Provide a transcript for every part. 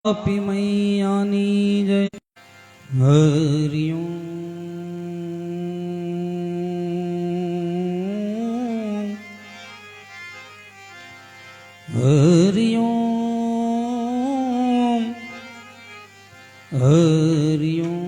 આપી મૈયાની જય હરિઓમ હરિઓમ હરિઓમ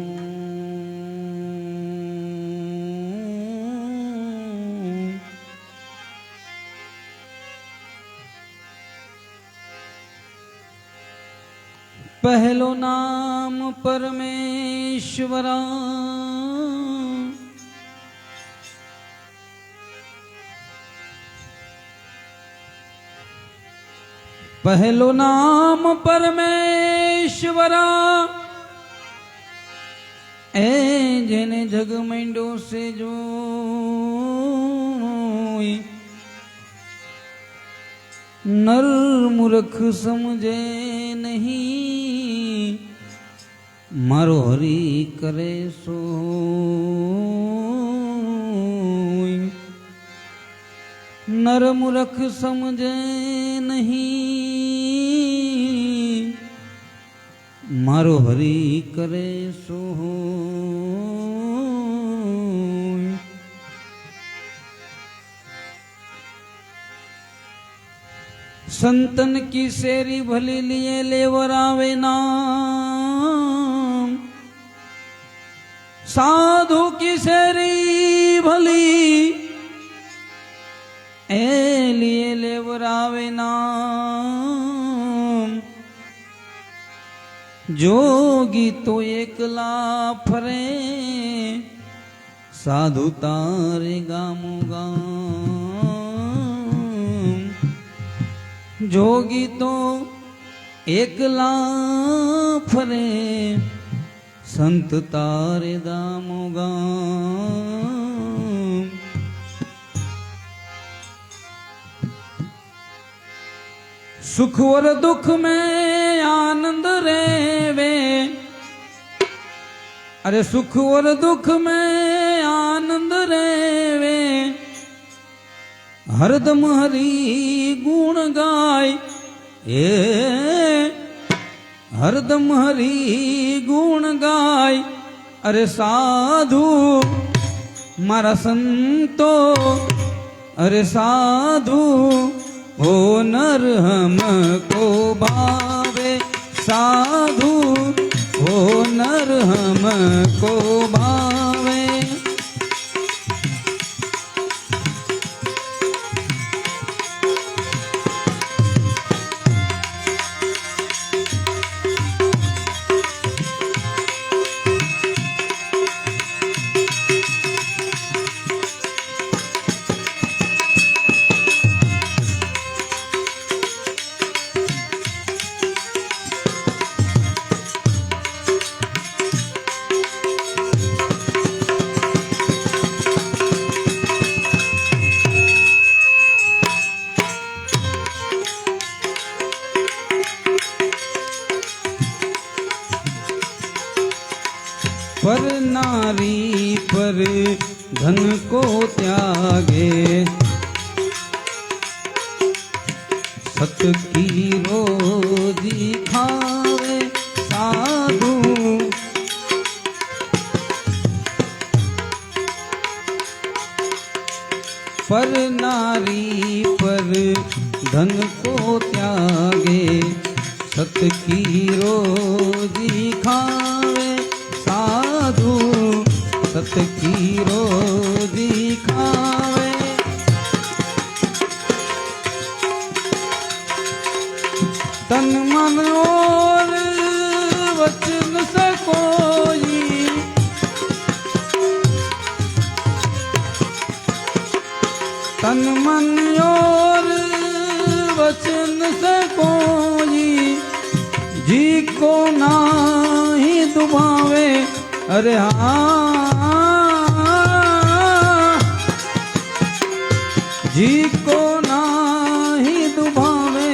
पहलो नाम परमेश्वरा पहलो नाम परमेश्वरा ए जेने जग मंडो से जो नर मूर्ख समझे नहीं मारो हरि करे सो नर मूर्ख समझे नहीं मारो हरि करे सो संतन की सेरी भली लिए लेवरावे नाम साधु की सेरी भली ए लिए लेवरावे नाम जोगी तो एकला फरे साधु तारे गामो गाम जोगी तो एकला फरे संत तारे दामो गाम सुख और दुख में आनंद रेवे अरे सुख और दुख में आनंद रेवे हरदम हरि गुण गाय ए हरदम हरि गुण गाय अरे साधु मारा संतो अरे साधु हो नर हमको भावे साधु हो नर हमको भावे पर नारी पर धन को त्यागे सत की रोजी खावे साधु पर नारी पर धन को त्यागे सत की रोजी खावे साधु सत की रोजी खावे तन मन और वचन से कोई तन मन और वचन से कोई जी को नाही दुभावे अरे हाँ जी को नाही दुभावे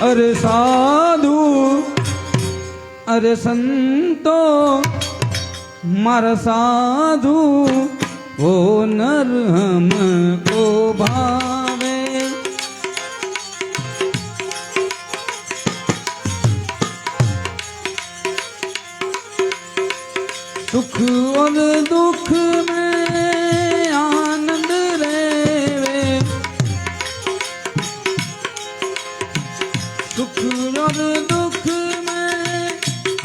अरे साधु अरे संतो मारा साधु वो नर हमको भावे सुख और दुख में आनंद रेवे, सुख और दुख में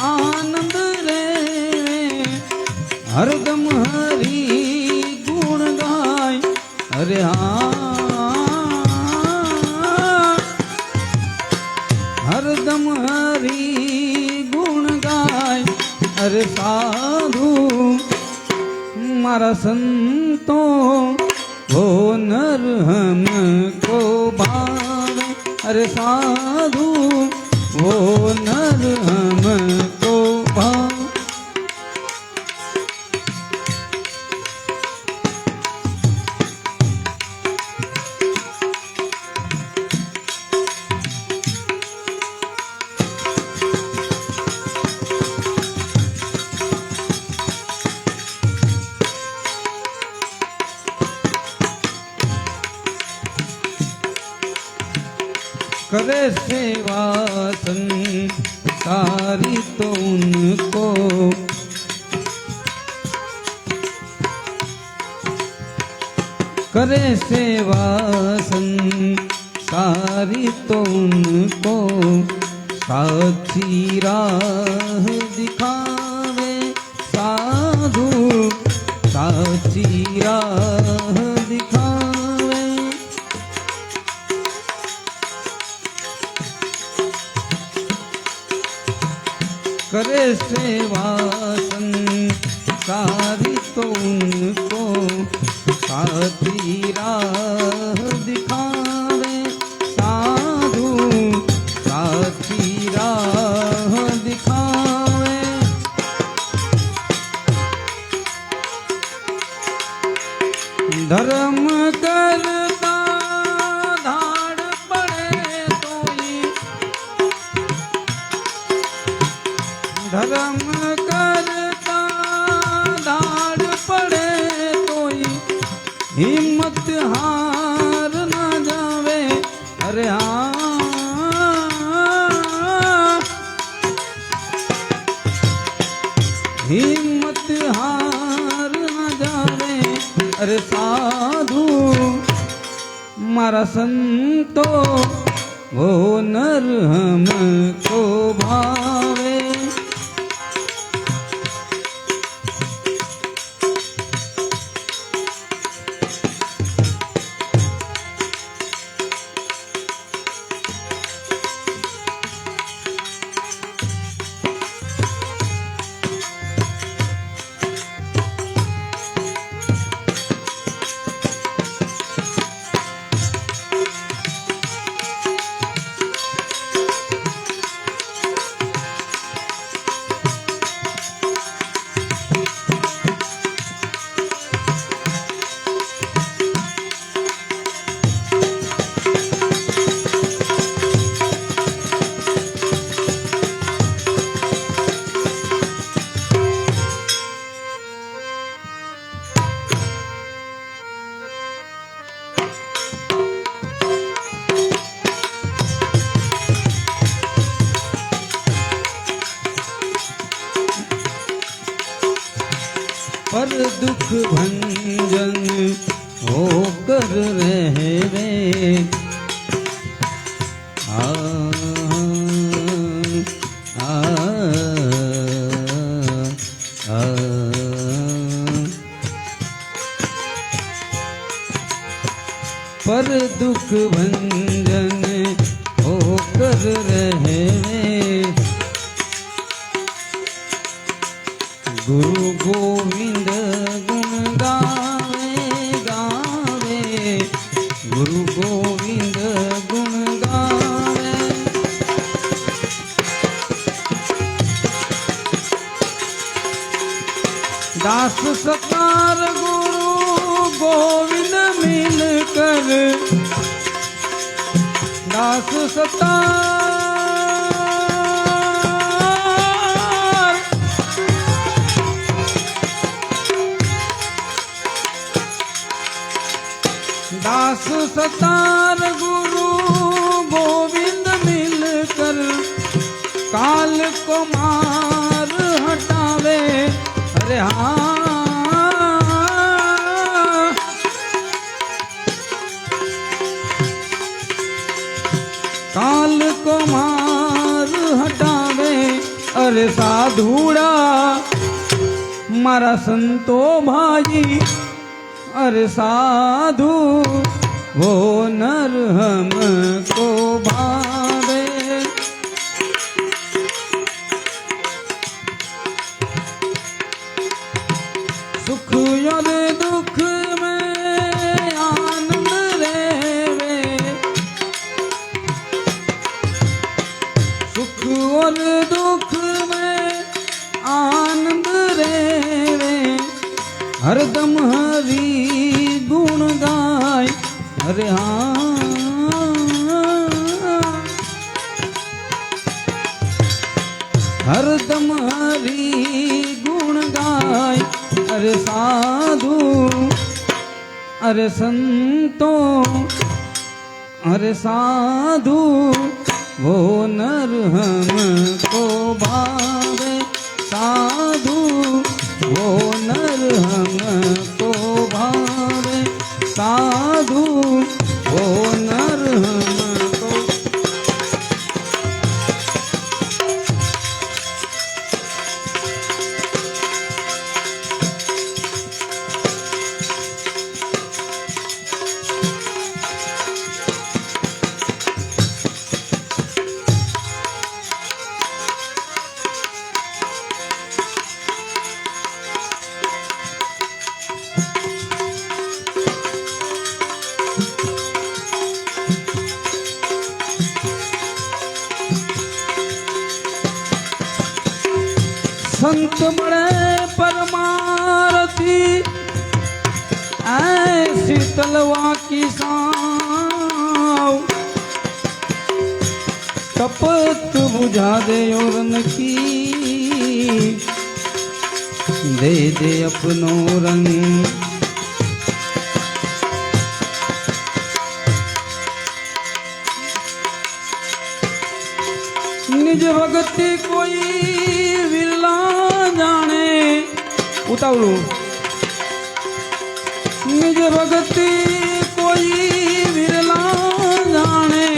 आनंद रेवे, हरदम हरि गुण गाय। अरे हरदम हरि गुण गाय। अरे साधु मारा संतो वो नर हमको भावे। अरे साधु वो नर हमको भावे। करे सेवा संसारी तो उनको, करे सेवा संसारी तो उनको, साची राह दिखावे साधु, साची राह दिखावे। करे सेवा संसारी तो उनको, साची राह दिखावे साधु, साची राह दिखावे। धर्म करता धाड़ पड़े तोई, धर्म करता धाड़ पड़े तोई, हिम्मत हार न जावे। अरे हिम्मत हार न जावे। अरे साधु मारा संतो वो नर हमको भावे। पर दुख भंजन होकर रहवे। आ आ आ पर दुख भंजन होकर रहवे। गुरु गोविंद गुण गावे गावे, गुरु गोविंद गुण गावे। दास सतार गुरु गोविंद मिलकर, दास सतार दास सतार गुरु गोविंद मिलकर, काल को मार हटावे। अरे अरे साधुड़ा मारा संतो भाई अरे साधु वो नर हमको भावे सुख और दुख में आनंद रेवे सुख और दुख में आनंद रेवे हरदम हरि गुण गाय अरे हाँ हरदम हरि गुण गाय अरे साधु अरे संतो अरे साधु वो नर हमको भावे साधु वो नर हमको भावे साधु वो नर हमको संत बड़े परमारथी ऐसी तलवा की साव तपत बुझा दे और की दे दे अपनो रंग निज भक्ति कोई विरला जाने उतावलू निज भक्ति कोई विरला जाने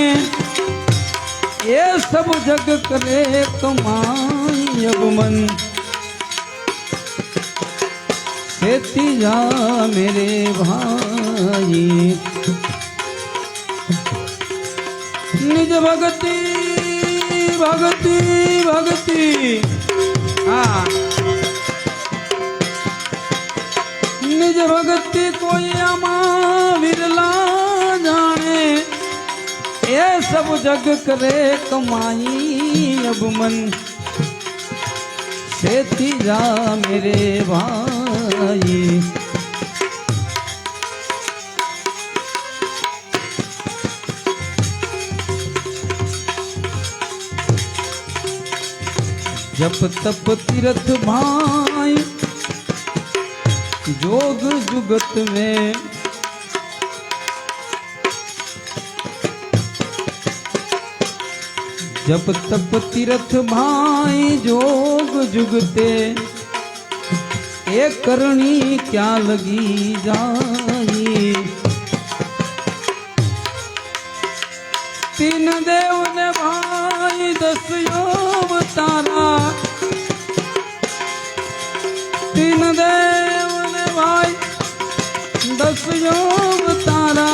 ये सब जग करे कमाई अब मन सेती जा मेरे भाई निज भक्ति भक्ति भक्ति हाँ निज भक्ति कोई अमा विरला जाने ये सब जग करे कमाई अब मन सेती जा मेरे भाई जप तप तीर्थ भाई जोग जुगत में जप तप तीर्थ भाई जोग जुगते एक करनी क्या लगी जाई तीन देव ने भाई 10 अवतारा तीन देव ने भाई 10 अवतारा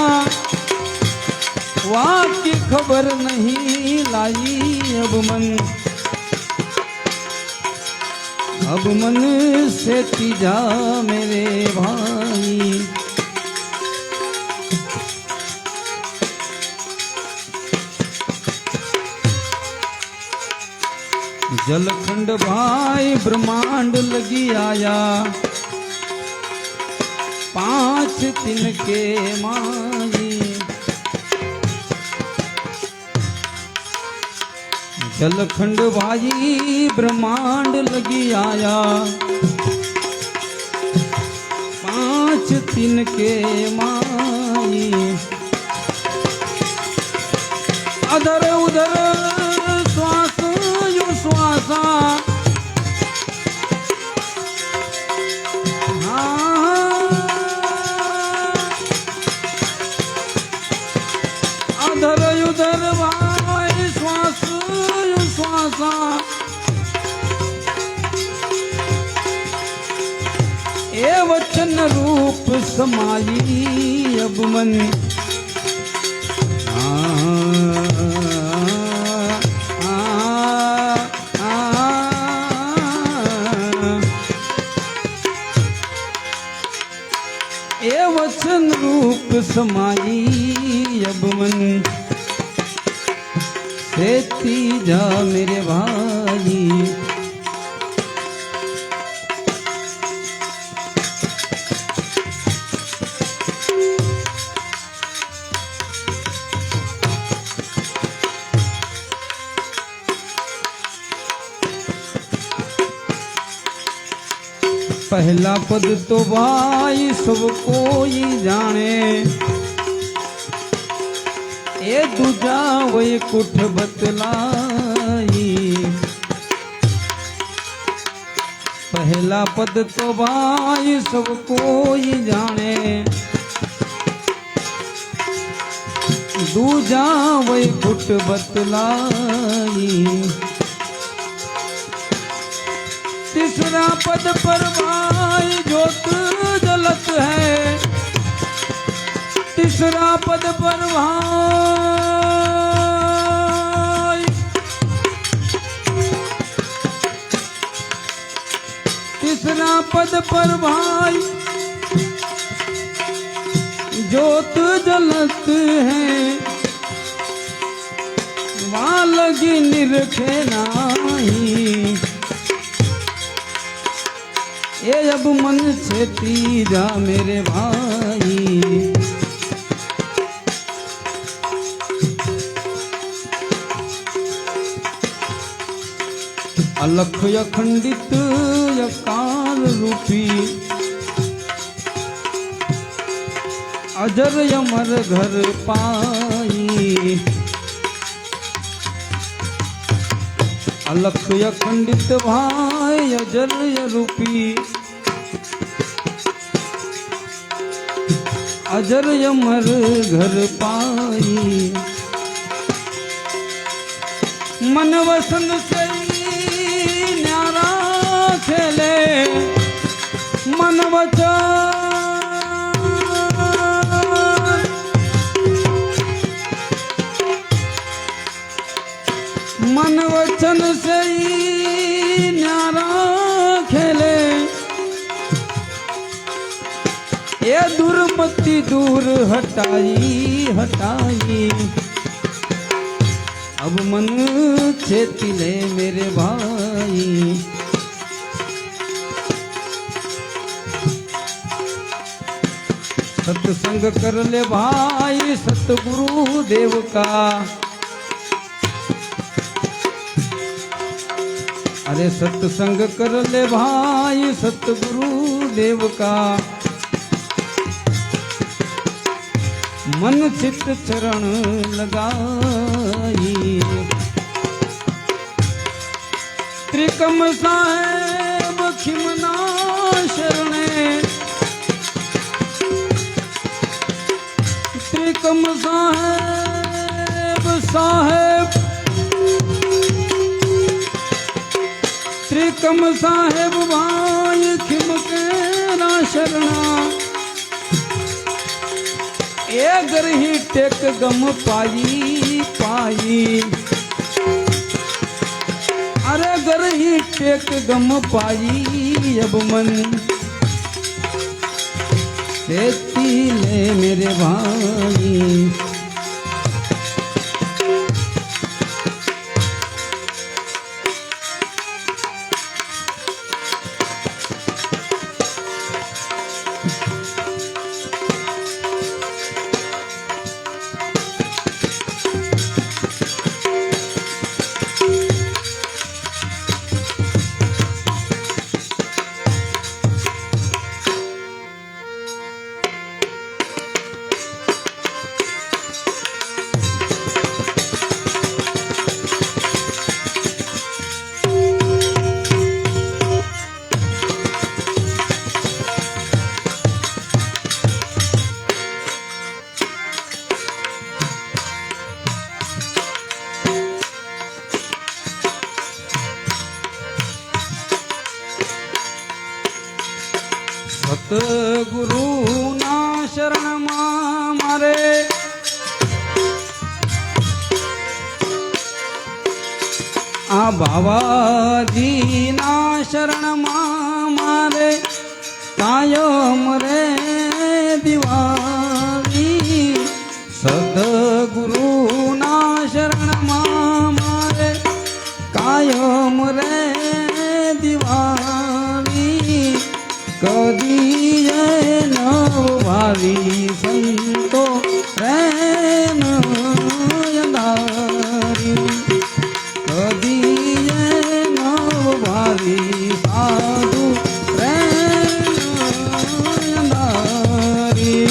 वाह की खबर नहीं लाई अब मन से तीजा मेरे भाई जलखंड भाई ब्रह्मांड लगी आया 5 दिन के माई जलखंड भाई ब्रह्मांड लगी आया 5 दिन के माई अधर उधर श्वास यु श्वासा अधर उधर भाई श्वास यु श्वासा ए वचन रूप समाई अब मन ए वचन रूप समाई अब मन सेती जा मेरे भाई पहला पद तो भाई सब कोई जाने ए दूजा वही कुठ बतलाई पहला पद तो भाई सब कोई जाने दूजा वही कुठ बतलाई तीसरा पद पर भाई ज्योत जलत है तीसरा पद पर भाई तीसरा पद पर भाई ज्योत जलत है वहाँ लगी निरखे नाही ये अब मन से तीजा मेरे भाई अलख अखंडित यकार रूपी अजर अमर घर पाई अलख अखंडित भाई अजर रूपी अजर अमर घर पाई मन वसन से न्यारा खेले मन वचन से न्यारा खेले ये दुर्मति दूर हटाई हटाई अब मन छेती ले मेरे भाई सत्संग कर ले भाई सतगुरु देव का अरे सत्संग कर ले भाई सतगुरु देव का मन चित चरण लगाई त्रिकम साहेब खिमना शरणे त्रिकम साहेब त्रिकम साहेब भाई खिमके ना शरणा अगर ही टेक गम पाई पाई अरे अगर ही टेक गम पाई अब मन सेती ले मेरे भाई સતગુરુના શરણમાં મારે આ બાવાજીના શરણમાં મારે કાયમ રે દિવાળી સદગુરુના શરણમાં મારે કાયમ રે દિવાળી કદી નવવારી સંતો પ્રેમ યંદારી કદી નવવારી સાધુ પ્રેમ યંદારી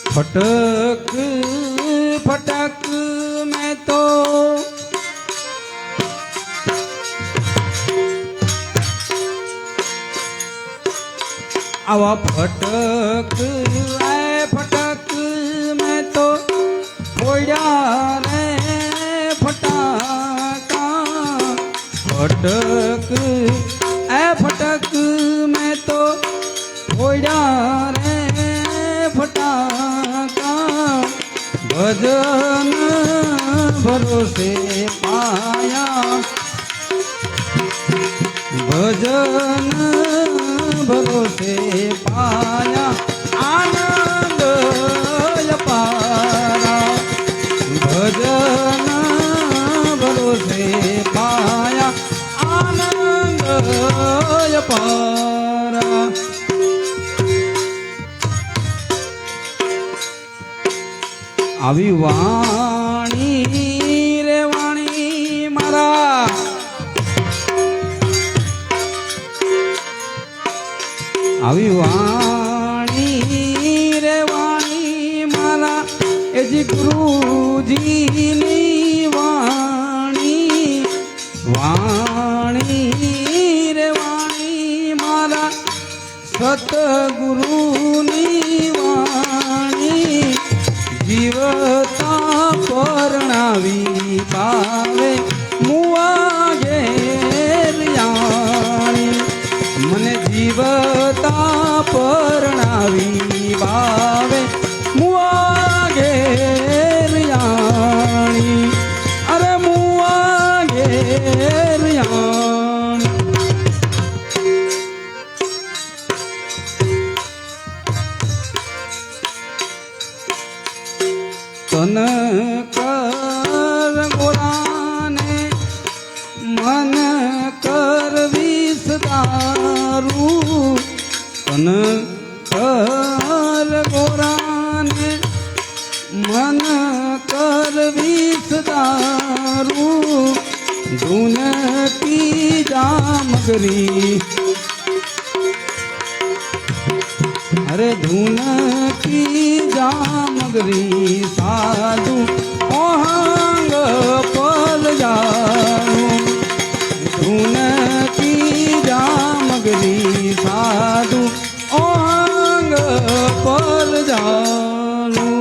फटक फटक मैं तो आवा फटक आए फटक मैं तो फोड़ा रे फटाका फटक ए फटक मैं तो फोड़ा रे फटाका भजन भरोसे पाया भजन भरोसे पाया आनंद अपारा भजन भरोसे पाया आनंद अपारा આવી વાણી રે વાણી મારા આવી વાણી રે વાણી મારા એજી ગુરુજીની વાણી વાણી રે વાણી મારા સતગુરુની વાણી જીવતા પરણાવી પાવે મુવા ઘેર યાણી મને જીવતા પરણાવી પાવે મુવા ઘેર યાણી અરે મુવા ઘેર યાણી તન કર ગોરાને મન કર વિસદારું તન કર ગોરાને મન કર વિસદારું ધૂન કી જામગરી अरे धून की जामगरी साधु ओहंग पल जाऊं धून की जामगरी साधु ओहंग पल जाऊं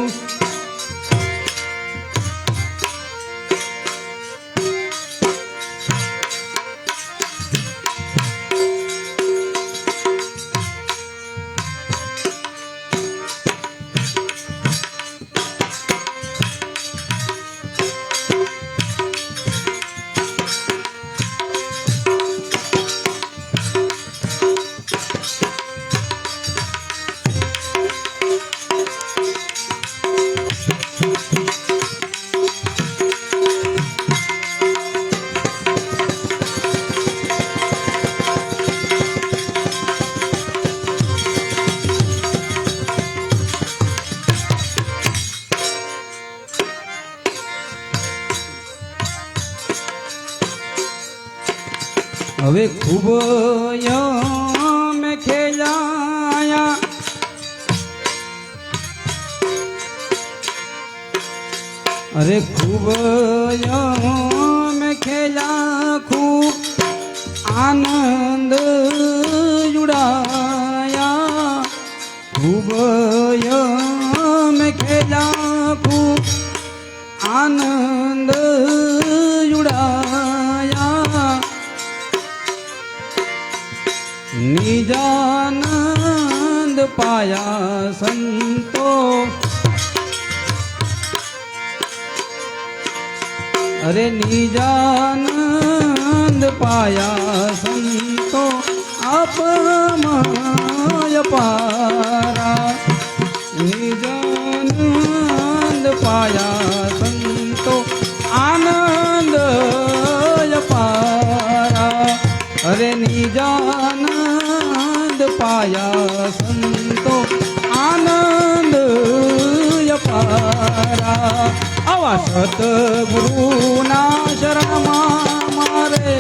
હવે ખૂબ મેં ખેલાયા અરે ખૂબ મેં ખેલા ખૂબ આનંદ ઉડાયા ખૂબ મેં ખેલા ખૂબ આનંદ ઉડાયા નિજાનંદ પાયા સંતો અરે નિજાનંદ પાયા સંતો આપમય પારા નિજાનંદ પાયા સંતો આનંદ પારા અરે નિજાનંદ પાયા સંતો આનંદ પારા આવા સતગુરુના શરણમાં મારે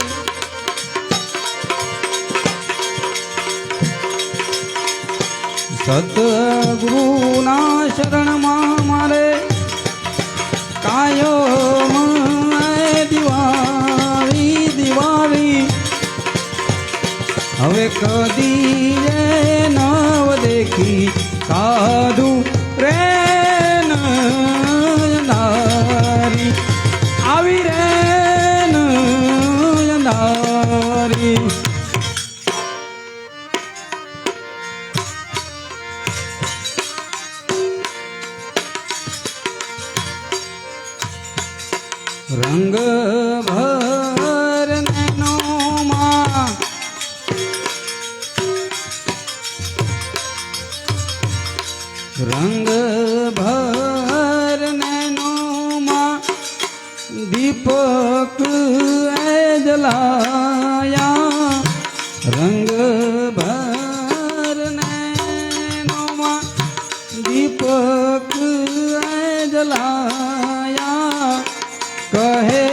સતગુરુના શરણમાં મારે કાયમ દિવાળી દિવાળી હવે કદી નવ દેખી સાધુ રે નારી આવી રે નારી રંગ ભર નૈનો માં રંગ ભર નૈનો માં દીપક જલાયા રંગ ભર નૈનો માં દીપક જલાયા કહે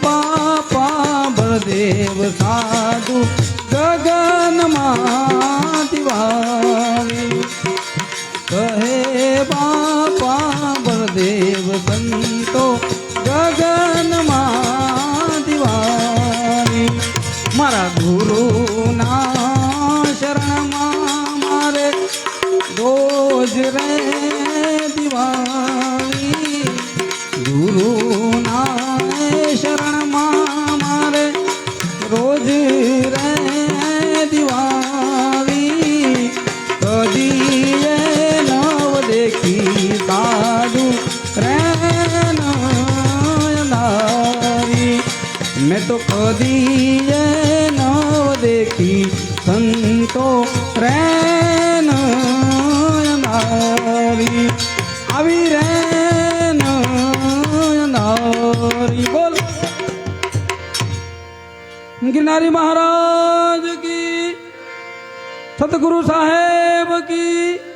બાપા બળદેવ સાધુ ગગનમાં દિવાળી કહે બાપા બળદેવ સંતો ગગનમાં દિવાળી મારા ગુરુના શરણમાં મારે રોજ રે દિવાળી ગુરુના શરણમાં મારે રોજ રે દિવાળી કદી નવ દેખી સાધુ રે નારી મેં તો કદી નવ દેખી સંતો રે નારી આવી રે बोल गिरनारी महाराज की सतगुरु साहेब की